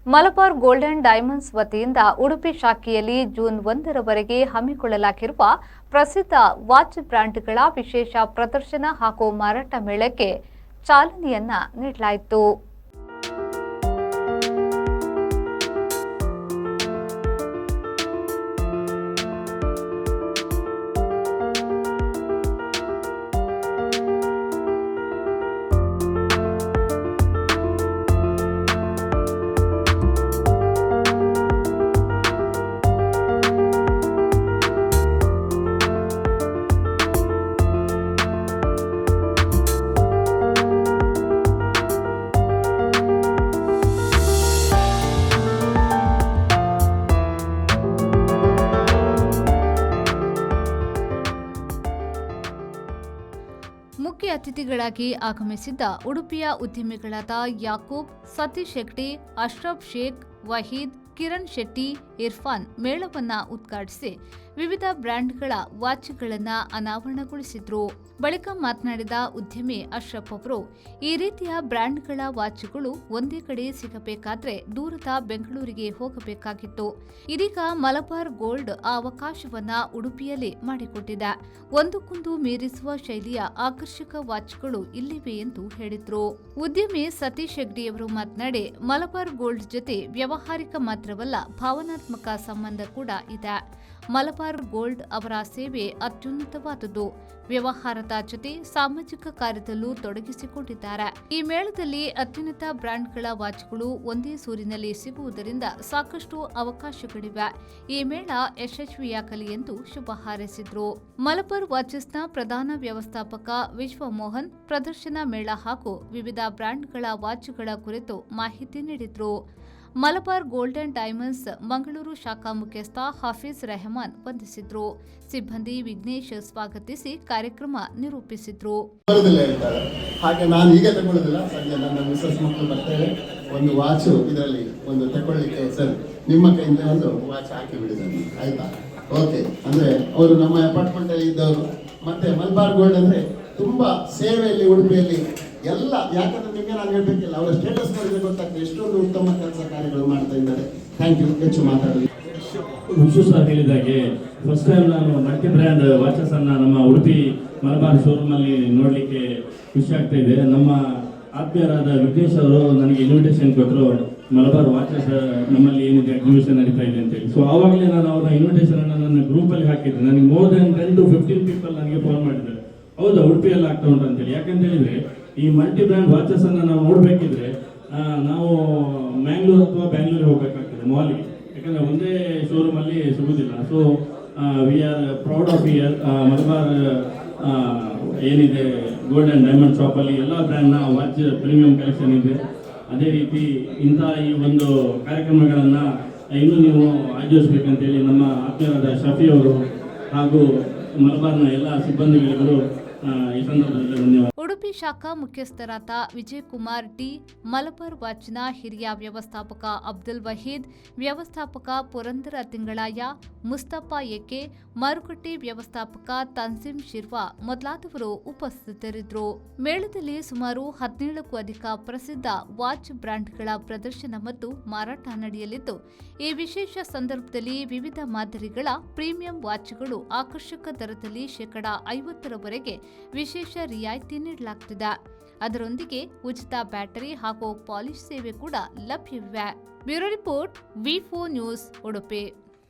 Malabar golden diamonds ವತಿಯಿಂದ ಉಡುಪಿ ಶಾಖೆಯಲ್ಲಿ June 1ರವರೆಗೆ ಹಮ್ಮಿಕೊಳ್ಳಲಾಗಿರುವ ಪ್ರಸಿದ್ಧ ವಾಚ್ ಬ್ರ್ಯಾಂಡ್ಗಳ ವಿಶೇಷ ಪ್ರದರ್ಶನ ಹಾಗೂ ಮಾರಾಟ ಮೇಳಕ್ಕೆ ಚಾಲನೆಯನ್ನ ನೀಡಲಾಯಿತು. ಮುಖ್ಯ ಅತಿಥಿಗಳಾಗಿ ಆಗಮಿಸಿದ್ದ ಉಡುಪಿಯ ಉದ್ಯಮಿಗಳಾದ ಯಾಕೂಬ್, ಸತೀಶ್ ಹೆಗ್ಡೆ, ಅಶ್ರಫ್ ಶೇಖ್, ವಹೀದ್, ಕಿರಣ್ ಶೆಟ್ಟಿ, ಇರ್ಫಾನ್ ಮೇಳವನ್ನ ಉದ್ಘಾಟಿಸಿ ವಿವಿಧ ಬ್ರ್ಯಾಂಡ್ಗಳ ವಾಚ್ಗಳನ್ನು ಅನಾವರಣಗೊಳಿಸಿದ್ರು. ಬಳಿಕ ಮಾತನಾಡಿದ ಉದ್ಯಮಿ ಅಶ್ರಫ್ ಅವರು, ಈ ರೀತಿಯ ಬ್ರ್ಯಾಂಡ್ಗಳ ವಾಚ್ಗಳು ಒಂದೇ ಕಡೆ ಸಿಗಬೇಕಾದ್ರೆ ದೂರದ ಬೆಂಗಳೂರಿಗೆ ಹೋಗಬೇಕಾಗಿತ್ತು. ಇದೀಗ ಮಲಬಾರ್ ಗೋಲ್ಡ್ ಆ ಅವಕಾಶವನ್ನ ಉಡುಪಿಯಲ್ಲಿ ಮಾಡಿಕೊಟ್ಟಿದೆ. ಒಂದಕ್ಕೊಂದು ಮೀರಿಸುವ ಶೈಲಿಯ ಆಕರ್ಷಕ ವಾಚ್ಗಳು ಇಲ್ಲಿವೆ ಎಂದು ಹೇಳಿದ್ರು. ಉದ್ಯಮಿ ಸತೀಶ್ ಹೆಗ್ಡೆಯವರು ಮಾತನಾಡಿ, ಮಲಬಾರ್ ಗೋಲ್ಡ್ ಜೊತೆ ವ್ಯವಹಾರಿಕ ಮಾತ್ರವಲ್ಲ, ಭಾವನಾತ್ಮಕ ಸಂಬಂಧ ಕೂಡ ಇದೆ. ಮಲಬಾರ್ ಗೋಲ್ಡ್ ಅವರ ಸೇವೆ ಅತ್ಯುನ್ನತವಾದುದು. ವ್ಯವಹಾರದ ಜೊತೆ ಸಾಮಾಜಿಕ ಕಾರ್ಯದಲ್ಲೂ ತೊಡಗಿಸಿಕೊಂಡಿದ್ದಾರೆ. ಈ ಮೇಳದಲ್ಲಿ ಅತ್ಯುನ್ನತ ಬ್ರ್ಯಾಂಡ್ಗಳ ವಾಚ್ಗಳು ಒಂದೇ ಸೂರಿನಲ್ಲಿ ಸಿಗುವುದರಿಂದ ಸಾಕಷ್ಟು ಅವಕಾಶಗಳಿವೆ. ಈ ಮೇಳ ಯಶಸ್ವಿಯಾಗಲಿ ಎಂದು ಶುಭ ಹಾರೈಸಿದ್ರು. ಮಲಬಾರ್ ವಾಚಸ್ನ ಪ್ರಧಾನ ವ್ಯವಸ್ಥಾಪಕ ವಿಶ್ವಮೋಹನ್ ಪ್ರದರ್ಶನ ಮೇಳ ಹಾಗೂ ವಿವಿಧ ಬ್ರ್ಯಾಂಡ್ಗಳ ವಾಚ್ಗಳ ಕುರಿತು ಮಾಹಿತಿ ನೀಡಿದ್ರು. ಮಲಬಾರ್ ಗೋಲ್ಡನ್ ಡೈಮಂಡ್ಸ್ ಮಂಗಳೂರು ಶಾಖಾ ಮುಖ್ಯಸ್ಥ ಹಾಫೀಜ್ ರೆಹಮಾನ್ ವಂದಿಸಿದ್ರು. ಸಿಬ್ಬಂದಿ ವಿಘ್ನೇಶ್ ಸ್ವಾಗತಿಸಿ ಕಾರ್ಯಕ್ರಮ ನಿರೂಪಿಸಿದ್ರು. ಹಾಗೆ ನಾನು ಈಗ ತಗೊಳ್ಳೋದಿಲ್ಲ, ಸಂಜೆ ನನ್ನ ಮಿಸಸ್ ಮಕ್ಕಳು ಬರ್ತೇವೆ, ಒಂದು ವಾಚ್ ಇದರಲ್ಲಿ ಒಂದು ತಗೊಳ್ಳಿಕ್ಕೆ ಸರ್ ನಿಮ್ಮ ಕೈಯಿಂದ ಒಂದು ವಾಚ್ ಹಾಕಿ ಬಿಡಿದ್ದಾರೆ, ಆಯ್ತಾ? ಓಕೆ. ಅಂದ್ರೆ ಅವರು ನಮ್ಮ ಅಪಾರ್ಟ್ಮೆಂಟ್ ಅಲ್ಲಿ ಇದ್ದವರು. ಮತ್ತೆ ಮಲಬಾರ್ ಗೋಲ್ಡ್ ಅಂದ್ರೆ ತುಂಬಾ ಸೇವೆಯಲ್ಲಿ ಉಡುಪಿಯಲ್ಲಿ ಎಲ್ಲ, ಯಾಕಂದ್ರೆ ನಿಮಗೆ ನಾನು ಹೇಳ್ಬೇಕಿಲ್ಲ, ಅವರ ಸ್ಟೇಟಸ್ ನೋಡಿದ್ರೆ ಗೊತ್ತಾಗ್ತದೆ ಎಷ್ಟೊಂದು ಉತ್ತಮ ಕೆಲಸ ಕಾರ್ಯಗಳು ಮಾಡ್ತಾ ಇದ್ದಾರೆ. Thank you. ಹೆಚ್ಚು ಮಾತಾಡೋದು ವಿಶ್ವ ಸರ್ ಹೇಳಿದಾಗೆ ಫಸ್ಟ್ ಟೈಮ್ ನಾನು ಮಲ್ಟಿ ಬ್ರ್ಯಾಂಡ್ ವಾಚಸ್ ಅನ್ನ ನಮ್ಮ ಉಡುಪಿ ಮಲಬಾರ್ ಶೋರೂಮ್ ಅಲ್ಲಿ ನೋಡ್ಲಿಕ್ಕೆ ಖುಷಿ ಆಗ್ತಾ ಇದೆ. ನಮ್ಮ ಆತ್ಮೀಯರಾದ ವಿಘ್ನೇಶ್ ಅವರು ನನಗೆ ಇನ್ವಿಟೇಷನ್ ಕೊಟ್ಟರು, ಮಲಬಾರ್ ವಾಚಸ್ ನಮ್ಮಲ್ಲಿ ಏನಿದೆ ಎಕ್ಸಿಬಿಷನ್ ನಡೀತಾ ಇದೆ ಅಂತೇಳಿ. ಸೊ ಆವಾಗಲೇ ನಾನು ಅವರ ಇನ್ವಿಟೇಷನ್ ಅನ್ನು ನನ್ನ ಗ್ರೂಪ್ ಅಲ್ಲಿ ಹಾಕಿದ್ದೆ. ನನಗೆ ಮೋರ್ ದೆನ್ 10 to 15 ಪೀಪಲ್ ನನಗೆ ಫೋನ್ ಮಾಡಿದ್ದಾರೆ, ಹೌದಾ ಉಡುಪಿಯಲ್ಲಿ ಆಗ್ತಾ ಉಂಟು ಅಂತೇಳಿ. ಯಾಕಂತ ಹೇಳಿದ್ರೆ ಈ ಮಲ್ಟಿ ಬ್ರ್ಯಾಂಡ್ ವಾಚಸ್ ಅನ್ನ ನಾವು ನೋಡ್ಬೇಕಿದ್ರೆ ನಾವು ಮ್ಯಾಂಗ್ಳೂರ್ ಅಥವಾ ಬ್ಯಾಂಗ್ಳೂರಿಗೆ ಹೋಗ್ಬೇಕಾಗ್ತದೆ ಮಾಲ್ಗೆ, ಯಾಕಂದ್ರೆ ಒಂದೇ ಶೋರೂಮ್ ಅಲ್ಲಿ ಸಿಗುದಿಲ್ಲ. So we are proud of year Malabar ಏನಿದೆ ಗೋಲ್ಡ್ ಅಂಡ್ ಡೈಮಂಡ್ ಶಾಪ್ ಅಲ್ಲಿ ಎಲ್ಲ ಬ್ರ್ಯಾಂಡ್ನ ವಾಚ್ ಪ್ರೀಮಿಯಂ ಕಲೆಕ್ಷನ್ ಇದೆ. ಅದೇ ರೀತಿ ಇಂತಹ ಈ ಒಂದು ಕಾರ್ಯಕ್ರಮಗಳನ್ನ ಇನ್ನೂ ನೀವು ಆಯೋಜಿಸಬೇಕಂತೇಳಿ ನಮ್ಮ ಆತ್ಮೀಯರಾದ ಶಫಿ ಅವರು ಹಾಗೂ ಮಲಬಾರ್ನ ಎಲ್ಲ ಸಿಬ್ಬಂದಿಗಳಿಗೂ ಈ ಸಂದರ್ಭದಲ್ಲಿ ಧನ್ಯವಾದ. ಉಡುಪಿ ಶಾಖಾ ಮುಖ್ಯಸ್ಥರಾದ ವಿಜಯಕುಮಾರ್ ಟಿ, ಮಲಬಾರ್ ವಾಚ್ನ ಹಿರಿಯ ವ್ಯವಸ್ಥಾಪಕ ಅಬ್ದುಲ್ ವಹೀದ್, ವ್ಯವಸ್ಥಾಪಕ ಪುರಂದರ ತಿಂಗಳಾಯ, ಮುಸ್ತಫಾ ಎಕೆ, ಮಾರುಕಟ್ಟೆ ವ್ಯವಸ್ಥಾಪಕ ತನ್ಸೀಂ ಶಿರ್ವಾ ಮೊದಲಾದವರು ಉಪಸ್ಥಿತರಿದ್ದರು. ಮೇಳದಲ್ಲಿ ಸುಮಾರು 17ಕ್ಕೂ ಅಧಿಕ ಪ್ರಸಿದ್ಧ ವಾಚ್ ಬ್ರ್ಯಾಂಡ್ಗಳ ಪ್ರದರ್ಶನ ಮತ್ತು ಮಾರಾಟ ನಡೆಯಲಿದ್ದು, ಈ ವಿಶೇಷ ಸಂದರ್ಭದಲ್ಲಿ ವಿವಿಧ ಮಾದರಿಗಳ ಪ್ರೀಮಿಯಂ ವಾಚ್ಗಳು ಆಕರ್ಷಕ ದರದಲ್ಲಿ 50%ರವರೆಗೆ ವಿಶೇಷ ರಿಯಾಯಿತಿ ನೀಡಲಾಗುತ್ತಿದೆ. ಅದರೊಂದಿಗೆ ಉಚಿತ ಬ್ಯಾಟರಿ ಹಾಗೂ ಪಾಲಿಶ್ ಸೇವೆ ಕೂಡ ಲಭ್ಯವಿವೆ. ಬ್ಯೂರೋ ರಿಪೋರ್ಟ್, ವಿ4 ನ್ಯೂಸ್, ಉಡುಪಿ.